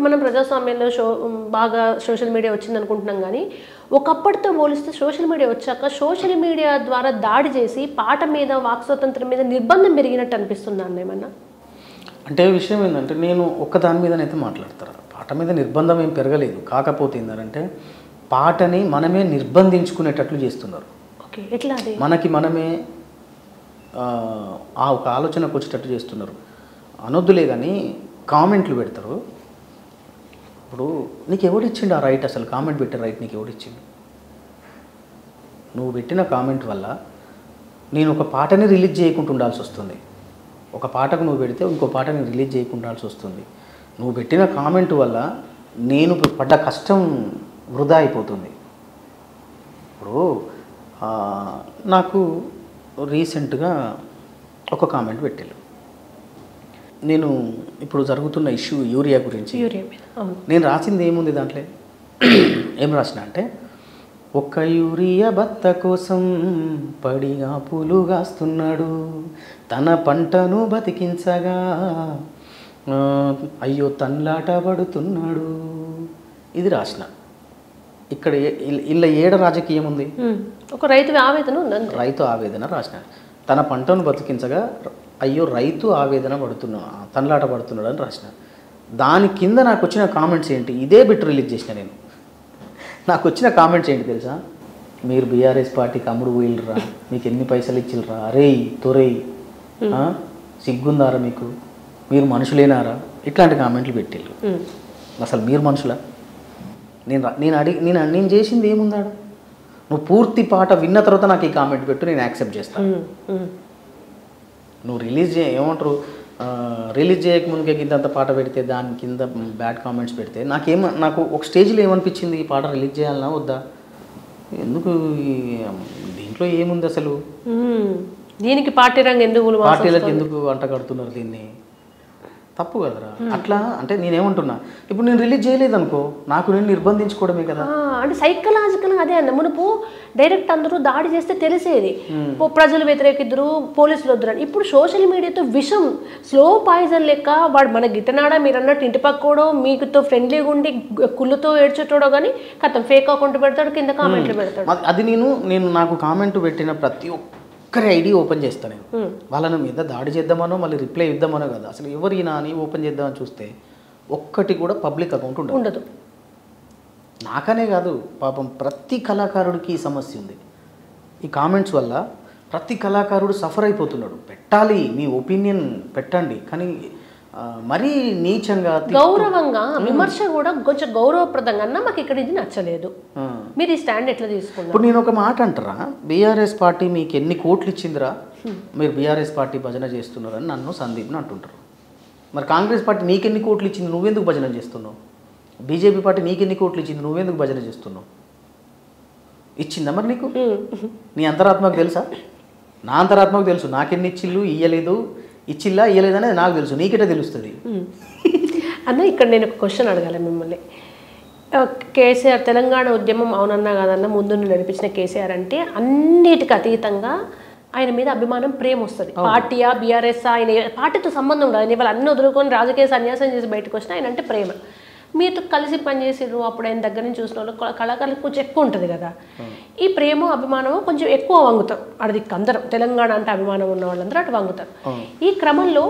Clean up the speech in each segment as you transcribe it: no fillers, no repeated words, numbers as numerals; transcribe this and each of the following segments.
మనం ప్రజాస్వామ్యంలో బాగా సోషల్ మీడియా వచ్చిందనుకుంటున్నాం కానీ ఒకప్పటితో పోలిస్తే సోషల్ మీడియా వచ్చాక సోషల్ మీడియా ద్వారా దాడి చేసి పాట మీద వాక్ స్వాతంత్రం మీద నిర్బంధం పెరిగినట్టు అనిపిస్తుంది అన్న ఏమన్నా? అంటే విషయం ఏంటంటే నేను ఒక్కదాని మీదనైతే మాట్లాడతాను. పాట మీద నిర్బంధం ఏం పెరగలేదు. కాకపోతే ఏంటంటే పాటని మనమే నిర్బంధించుకునేటట్లు చేస్తున్నారు. ఓకే, ఎట్లా అది? మనమే ఒక ఆలోచనకు వచ్చేటట్టు చేస్తున్నారు. అనొద్దులే కానీ కామెంట్లు పెడతారు. ఇప్పుడు నీకు ఎవడిచ్చిండు ఆ రైట్? అసలు కామెంట్ పెట్టే రైట్ నీకు ఎవడిచ్చిండు? నువ్వు పెట్టిన కామెంట్ వల్ల నేను ఒక పాటని రిలీజ్ చేయకుండా ఉండాల్సి వస్తుంది. ఒక పాటకు నువ్వు పెడితే ఇంకో పాటని రిలీజ్ చేయకుండా ఉండాల్సి వస్తుంది. నువ్వు పెట్టిన కామెంట్ వల్ల నేను పడ్డ కష్టం వృధా అయిపోతుంది. ఇప్పుడు నాకు రీసెంట్గా ఒక కామెంట్ పెట్టారు. నేను ఇప్పుడు జరుగుతున్న ఇష్యూ యూరియా గురించి. నేను రాసింది ఏముంది దాంట్లో? ఏం రాసిన అంటే, ఒక్క యూరియా బత్త కోసం పడిగా పూలుగాస్తున్నాడు, తన పంటను బతికించగా అయ్యో తన్లాట పడుతున్నాడు. ఇది రాసిన. ఇక్కడ ఇలా ఏడ రాజకీయం ఉంది? ఒక రైతు ఆవేదన ఉంది. రైతు ఆవేదన రాసిన. తన పంటను బతికించగా అయ్యో రైతు ఆవేదన తన్లాట పడుతున్నాడు అని రాసిన. దాని కింద నాకు వచ్చిన కామెంట్స్ ఏంటి? ఇదే బిట్ రిలీజ్ చేసిన నేను. నాకు వచ్చిన కామెంట్స్ ఏంటి తెలుసా? మీరు బీఆర్ఎస్ పార్టీకి అమ్ముడు పోయిలరా, మీకు ఎన్ని పైసలు ఇచ్చిలరా, అరేయ్ తొరేయ్, సిగ్గుందారా మీకు, మీరు మనుషులేనారా, ఇట్లాంటి కామెంట్లు పెట్టిళ్ళు. అసలు మీరు మనుషులా? నేను చేసింది ఏముందాడు? నువ్వు పూర్తి పాట విన్న తర్వాత నాకు ఈ కామెంట్ పెట్టు, నేను యాక్సెప్ట్ చేస్తాను. నువ్వు ఏమంటారు, రిలీజ్ చేయకముందుకే కింద పాట పెడితే దాని కింద బ్యాడ్ కామెంట్స్ పెడితే నాకు ఒక స్టేజ్లో ఏమనిపించింది, ఈ పాట రిలీజ్ చేయాలన్నా వద్దా? ఎందుకు దీంట్లో ఏముంది అసలు? దీనికి పార్టీ రంగు ఎందుకు, పార్టీలకు ఎందుకు అంట కడుతున్నారు దీన్ని? తప్పు కదరా అట్లా. అంటే నేనేమంటున్నా, ఇప్పుడు నేను రిలీజ్ చేయలేదు అనుకో, నాకు నేను నిర్బంధించుకోవడమే కదా. అంటే సైకలాజికల్గా అదే అన్న. మునుపు డైరెక్ట్ అందరూ దాడి చేస్తే తెలిసేది, ప్రజలు వ్యతిరేకిద్దరు, పోలీసులు వద్దురని. ఇప్పుడు సోషల్ మీడియాతో విషం, స్లో పాయిజన్ లెక్క. వాడు మన గిట్టనాడా మీరు అన్నట్టు ఇంటి పక్కోడో మీకుతో ఫ్రెండ్లీగా ఉండి కుళ్ళుతో ఏడ్చేటోడో కానీ కథం ఫేక్ అకౌంట్ పెడతాడు, కింద కామెంట్లు పెడతాడు. అది నేను నాకు కామెంట్ పెట్టిన ప్రతి ఒక్కరి ఐడి ఓపెన్ చేస్తాను నేను. వాళ్ళని మీద దాడి చేద్దామనో మళ్ళీ రిప్లై ఇద్దామనో కదా, అసలు ఎవరినా అని ఓపెన్ చేద్దామని చూస్తే ఒక్కటి కూడా పబ్లిక్ అకౌంట్ ఉండదు. నాకనే కాదు, పాపం ప్రతి కళాకారుడికి ఈ సమస్య ఉంది. ఈ కామెంట్స్ వల్ల ప్రతి కళాకారుడు సఫర్ అయిపోతున్నాడు. పెట్టాలి, మీ ఒపీనియన్ పెట్టండి, కానీ మరీ నీచంగా గౌరవంగా విమర్శ కూడా కొంచెం గౌరవప్రదంగా అన్నా మాకు ఇక్కడ ఇది నచ్చలేదు, మీరు ఈ స్టాండ్ ఎట్లా తీసుకున్నారు? ఇప్పుడు నేను ఒక మాట అంటారా, బీఆర్ఎస్ పార్టీ మీకు ఎన్ని కోట్లు ఇచ్చిందిరా, మీరు బీఆర్ఎస్ పార్టీ భజన చేస్తున్నారని నన్ను సందీప్ని అంటుంటారు. మరి కాంగ్రెస్ పార్టీ నీకెన్ని కోట్లు ఇచ్చింది, నువ్వెందుకు భజన చేస్తున్నావు? బీజేపీ పార్టీ నీకెన్ని కోట్లు ఇచ్చింది, నువ్వెందుకు భజన చేస్తున్నావు? ఇచ్చిందా మరి నీకు? నీ అంతరాత్మకు తెలుసా? నా అంతరాత్మకు తెలుసు, నాకెన్ని ఇచ్చిళ్ళు ఇయ్యలేదు, ఇచ్చిల్లా ఇయ్యలేదనేది నాకు తెలుసు, నీకెటే తెలుస్తుంది అన్న. ఇక్కడ నేను ఒక క్వశ్చన్ అడగాలి మిమ్మల్ని. కేసీఆర్ తెలంగాణ ఉద్యమం అవునన్నా కాదన్నా ముందు నడిపించిన కేసీఆర్ అంటే అన్నిటికీ అతీతంగా ఆయన మీద అభిమానం, ప్రేమ వస్తుంది. పార్టీయా బీఆర్ఎస్, ఆయన పార్టీతో సంబంధం ఉండదు. ఆయన ఇవాళ అన్ని వదులుకొని రాజకీయ సన్యాసం చేసి బయటకు వచ్చిన ఆయన అంటే ప్రేమ. మీతో కలిసి పనిచేసిర్రు, అప్పుడు ఆయన దగ్గర నుంచి చూసిన వాళ్ళు కళాకారులకు కొంచెం ఎక్కువ ఉంటుంది కదా. ఈ ప్రేమ అభిమానము కొంచెం ఎక్కువ వంగుతారు. అది అందరం తెలంగాణ అంటే అభిమానం ఉన్న వాళ్ళందరూ అటు వంగుతారు. ఈ క్రమంలో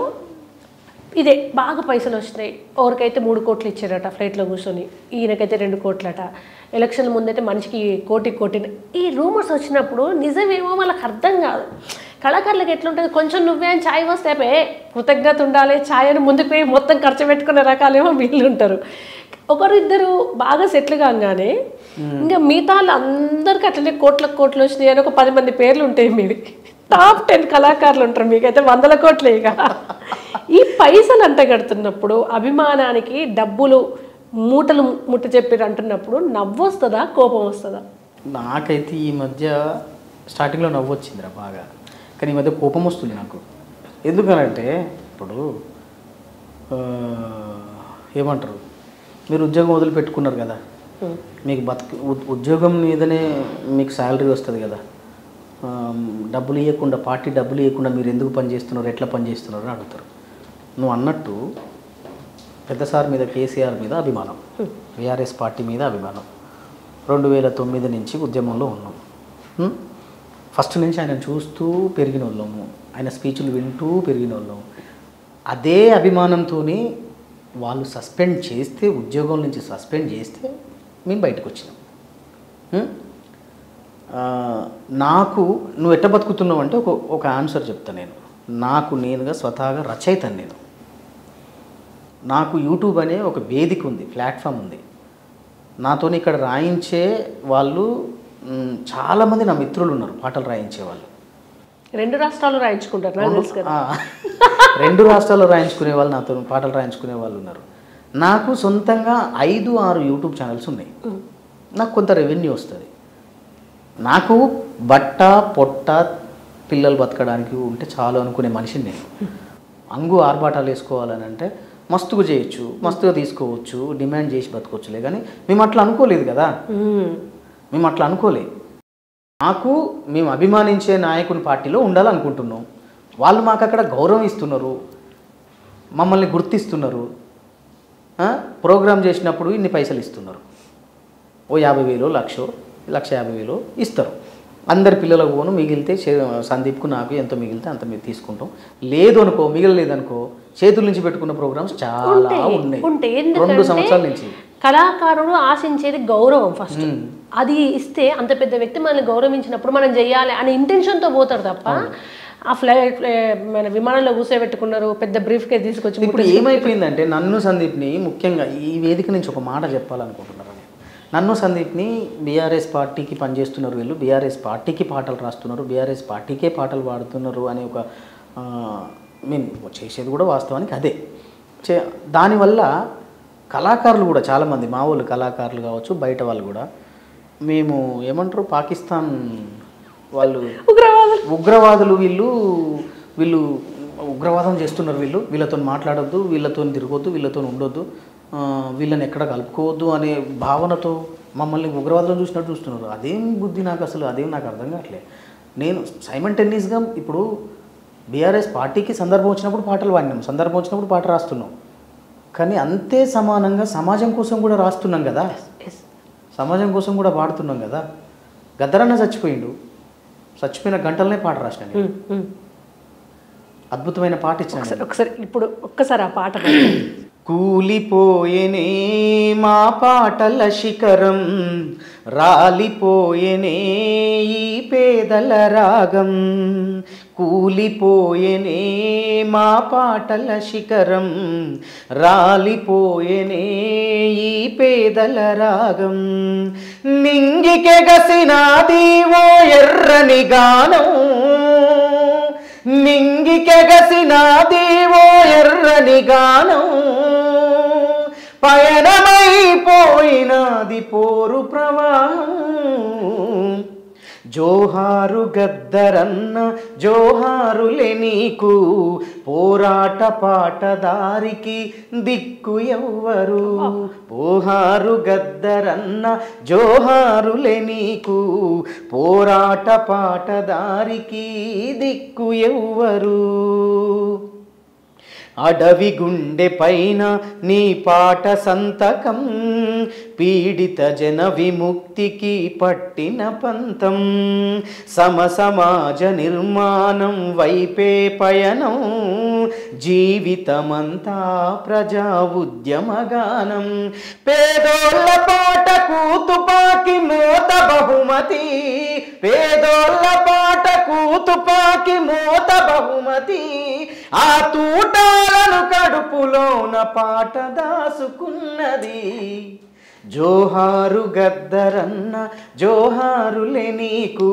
ఇదే బాగా పైసలు వచ్చినాయి. ఎవరికైతే 3 కోట్లు ఇచ్చారట ఫ్లైట్లో కూర్చొని, ఈయనకైతే 2 కోట్లట. ఎలక్షన్ ముందైతే మనిషికి కోటి. ఈ రూమర్స్ వచ్చినప్పుడు నిజమేమో వాళ్ళకి అర్థం కాదు. కళాకారులకు ఎట్లుంటుంది, కొంచెం నువ్వే అని ఛాయ్ వస్తే కృతజ్ఞత ఉండాలి, ఛాయ్ అని ముందుకు పోయి మొత్తం ఖర్చు పెట్టుకునే రకాలేమో వీళ్ళు ఉంటారు. ఒకరిద్దరు బాగా సెటిల్ కాగానే ఇంకా మిగతా వాళ్ళు అందరికీ అట్లనే కోట్లు వచ్చినాయి అని ఒక 10 మంది పేర్లు ఉంటాయి. మీవి టాప్ 10 కళాకారులు ఉంటారు, మీకైతే 100 కోట్లే. ఇక ఈ పైసలు అంట కడుతున్నప్పుడు అభిమానానికి డబ్బులు మూటలు ముట్ట చెప్పారు అంటున్నప్పుడు నవ్వు వస్తుందా, కోపం వస్తుందా? నాకైతే ఈ మధ్య స్టార్టింగ్లో నవ్వు వచ్చిందిరా బాగా, కానీ ఈ మధ్య కోపం వస్తుంది నాకు. ఎందుకనంటే ఇప్పుడు ఏమంటారు, మీరు ఉద్యోగం వదిలిపెట్టుకున్నారు కదా, మీకు ఉద్యోగం మీదనే మీకు శాలరీ వస్తుంది కదా, డబ్బులు ఇవ్వకుండా, పార్టీ డబ్బులు ఇవ్వకుండా మీరు ఎందుకు పనిచేస్తున్నారు, ఎట్లా పనిచేస్తున్నారు అని అడుగుతారు. నువ్వు అన్నట్టు పెద్ద సార్ మీద కేసీఆర్ మీద అభిమానం, బీఆర్ఎస్ పార్టీ మీద అభిమానం. 2009 నుంచి ఉద్యమంలో ఉన్నాం. ఫస్ట్ నుంచి ఆయన చూస్తూ పెరిగిన వాళ్ళము, ఆయన స్పీచ్లు వింటూ పెరిగిన వాళ్ళము. అదే అభిమానంతో వాళ్ళు సస్పెండ్ చేస్తే, ఉద్యోగం నుంచి సస్పెండ్ చేస్తే మేము బయటకు వచ్చినాం. నాకు నువ్వు ఎట్ట బతుకుతున్నావు అంటే ఒక ఆన్సర్ చెప్తా. నాకు నేనుగా స్వతహాగా రచయితను నేను. నాకు యూట్యూబ్ అనే ఒక వేదిక ఉంది, ప్లాట్ఫామ్ ఉంది. నాతో ఇక్కడ రాయించే వాళ్ళు చాలామంది నా మిత్రులు ఉన్నారు, పాటలు రాయించే వాళ్ళు. 2 రాష్ట్రాలు రాయించుకుంటారు, 2 రాష్ట్రాల్లో రాయించుకునే వాళ్ళు, నాతో పాటలు రాయించుకునే వాళ్ళు ఉన్నారు. నాకు సొంతంగా 5-6 యూట్యూబ్ ఛానల్స్ ఉన్నాయి. నాకు కొంత రెవెన్యూ వస్తుంది. నాకు బట్ట పొట్ట పిల్లలు బతకడానికి ఉంటే చాలు అనుకునే మనిషిని నేను. అంగు ఆర్భాటాలు వేసుకోవాలని అంటే మస్తుగా చేయొచ్చు, మస్తుగా తీసుకోవచ్చు, డిమాండ్ చేసి బతకొచ్చులే. కానీ మేము అట్లా అనుకోలేదు కదా, మేము అట్లా అనుకోలేదు. మేము అభిమానించే నాయకుని పార్టీలో ఉండాలనుకుంటున్నాం. వాళ్ళు మాకు అక్కడ గౌరవం ఇస్తున్నారు, మమ్మల్ని గుర్తిస్తున్నారు. ప్రోగ్రామ్ చేసినప్పుడు ఇన్ని పైసలు ఇస్తున్నారు, ఓ 50,000 1,50,000 ఇస్తారు. అందరి పిల్లలకు పోను, మిగిలితే సందీప్కు నాకు ఎంత మిగిలితే అంత మీరు తీసుకుంటాం. లేదు అనుకో, మిగలలేదనుకో, చేతుల నుంచి పెట్టుకున్న ప్రోగ్రామ్స్ చాలా ఉన్నాయి 2 సంవత్సరాల నుంచి. కళాకారుడు ఆశించేది గౌరవం ఫస్ట్. అది ఇస్తే అంత పెద్ద వ్యక్తి మనల్ని గౌరవించినప్పుడు మనం చెయ్యాలి అనే ఇంటెన్షన్తో పోతారు తప్ప ఆ ఫ్లైట్ మన విమానంలో కూర్చోబెట్టుకున్నారు, పెద్ద బ్రీఫ్ కేస్ తీసుకొచ్చి. ఇప్పుడు ఏమైపోయిందంటే నన్ను సందీప్ని ముఖ్యంగా ఈ వేదిక నుంచి ఒక మాట చెప్పాలనుకుంటున్నారు. నన్ను సందీప్ని బీఆర్ఎస్ పార్టీకి పనిచేస్తున్నారు వీళ్ళు, బీఆర్ఎస్ పార్టీకి పాటలు రాస్తున్నారు, బీఆర్ఎస్ పార్టీకే పాటలు పాడుతున్నారు అనే ఒక మేము చేసేది కూడా వాస్తవానికి అదే. దానివల్ల కళాకారులు కూడా చాలామంది మా వాళ్ళు కళాకారులు కావచ్చు, బయట వాళ్ళు కూడా మేము ఏమంటారు పాకిస్తాన్ వాళ్ళు ఉగ్రవాదులు, వీళ్ళు ఉగ్రవాదం చేస్తున్నారు, వీళ్ళతో మాట్లాడొద్దు, వీళ్ళతో తిరగొద్దు, వీళ్ళతో ఉండొద్దు, వీళ్ళని ఎక్కడ కలుపుకోవద్దు అనే భావనతో మమ్మల్ని ఉగ్రవాదులను చూసినట్టు చూస్తున్నారు. అదేం బుద్ధి నాకు అసలు, అదేం నాకు అర్థం కావట్లేదు. నేను సైమల్టేనియస్గా ఇప్పుడు బీఆర్ఎస్ పార్టీకి సందర్భం వచ్చినప్పుడు పాటలు పాడినాం, సందర్భం వచ్చినప్పుడు పాట రాస్తున్నాం. కానీ అంతే సమానంగా సమాజం కోసం కూడా రాస్తున్నాం కదా, సమాజం కోసం కూడా పాడుతున్నాం కదా. గద్దరన్న చచ్చిపోయిన గంటలనే పాట రాసినాను, అద్భుతమైన పాట ఇచ్చాను. ఒక్కసారి ఆ పాట. కూలిపోయేనే మా పాటల శిఖరం, రాలిపోయేనే ఈ పేదల రాగం. కూలిపోయేనే మా పాటల శిఖరం, రాలిపోయేనే ఈ పేదల రాగం. నింగికెగసినాది ఓ ఎర్రని గానం, నింగికెగసినాది ఓ ఎర్రని గానం. పయనమైపోయినది పోరు ప్రవాహం. జోహారు గద్దరన్న జోహారులే నీకు, పోరాట పాటదారికి దిక్కు ఎవ్వరు. జోహారు గద్దరన్న జోహారులే నీకు, పోరాట పాటదారికి దిక్కు ఎవ్వరు. అడవి గుండె పైన నీ పాట సంతకం, పీడిత జన విముక్తికి పట్టిన పంతం. సమాజ నిర్మాణం వైపే పయనం, జీవితమంతా ప్రజా ఉద్యమగానం. పేదోళ్ళ పాటకు తుపాకి మోత బహుమతి, పేదోళ్ళ పాటకు తుపాకి మోత బహుమతి. ఆ తూటాలను కడుపులోన పాట దాసుకున్నది. జోహారు గద్దరన్న జోహారులే నీకు,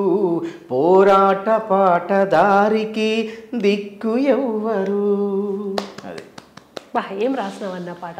పోరాట పాటదారికి దిక్కు ఎవ్వరు. ఏం రాసినావన్న పాట.